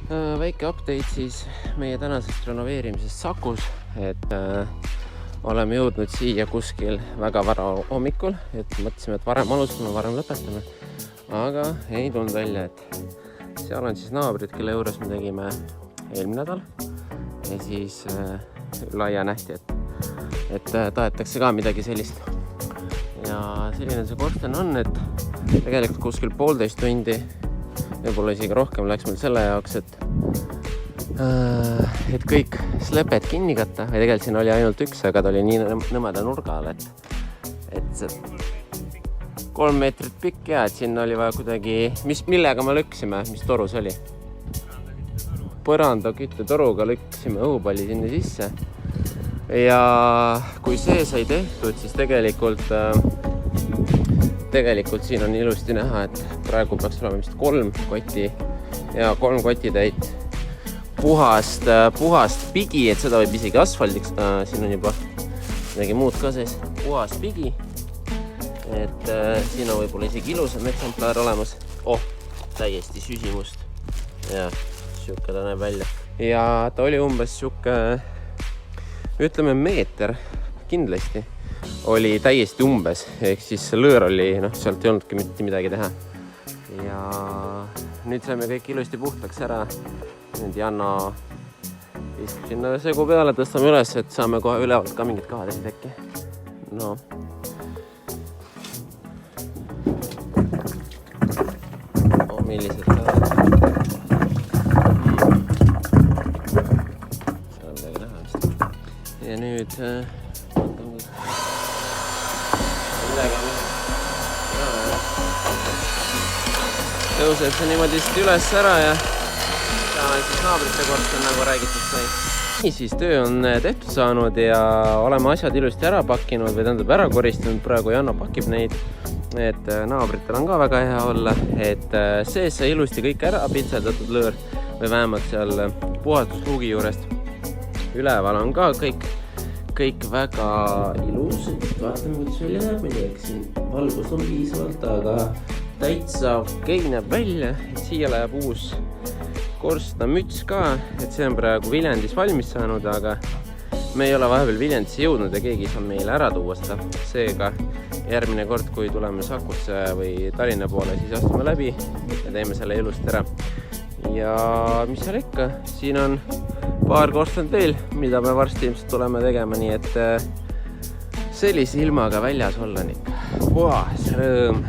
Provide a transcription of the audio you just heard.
Väike update siis meie tänasest renoveerimisest Sakus, et oleme jõudnud siia kuskil väga vara hommikul, et mõtlesime, et varem alustame, varem lõpetame, aga ei tulnud välja, et seal on siis naabrid, kelle juures me tegime eelmine nädal ja siis laia nähti, et tahetakse ka midagi sellist. Ja selline see korsten on, et tegelikult kuskil 1,5 tundi, võib-olla isegi rohkem läks meil selle jaoks, et kõik sleped kinni katta, või tegelikult siin oli ainult üks, aga ta oli nii nõmeda nurga all, et see 3 meetrit pikk ja et sinna oli vaja kuidagi, millega me lüksime, mis toru see oli? Põrandaküttetoruga lüksime õhupalli sinna sisse ja kui see sai tehtud, siis tegelikult siin on ilusti näha, et praegu peaks olema vist 3 kotti ja 3 kotitäit puhast pigi, et seda võib isegi asfaldiks, siin on juba midagi muud ka sees, puhast pigi, et siin on võib-olla isegi ilusam eksemplaar olemas, täiesti süsimust ja siuke ta näeb välja ja ta oli umbes siuke, ütleme meeter kindlasti oli täiesti umbes, ehk siis lõõr oli, sealt ei olnudki mitte midagi teha. Ja nüüd saime kõik ilusti puhtaks ära. Nüüd Janno istub sinna segu peale, tõstame üles, et saame kohe ülevalt ka mingid kahatesid äkki. No. Millised kahad. Seal midagi näha vist. Ja nüüd tõuseb see niimoodi üles ära ja saame siis naabrite korsten, nagu räägitud sai. Nii siis töö on tehtud saanud ja oleme asjad ilusti ära pakkinud või tähendab ära koristanud. Praegu Janno pakib neid, et naabritel on ka väga hea olla, et sees sai ilusti kõik ära pitseldatud lõõr või vähemalt seal puhastusluugi juurest. Üleval on ka kõik väga ilus. Vaatame, kuidas välja näeb, ma ei tea, siin valgust on piisavalt, aga täitsa okei näeb välja, et siia läheb uus korstnamüts ka, et see on praegu Viljandis valmis saanud, aga me ei ole vahepeal Viljandisse jõudnud ja keegi ei saa meile ära tuua seda. Seega järgmine kord, kui tuleme Sakusse või Tallinna poole, siis astume läbi ja teeme selle ilusti ära. Ja mis seal ikka, siin on paar korstent veel, mida me varsti ilmselt tuleme tegema, nii et sellise ilmaga väljas olla on ikka puhas rõõm.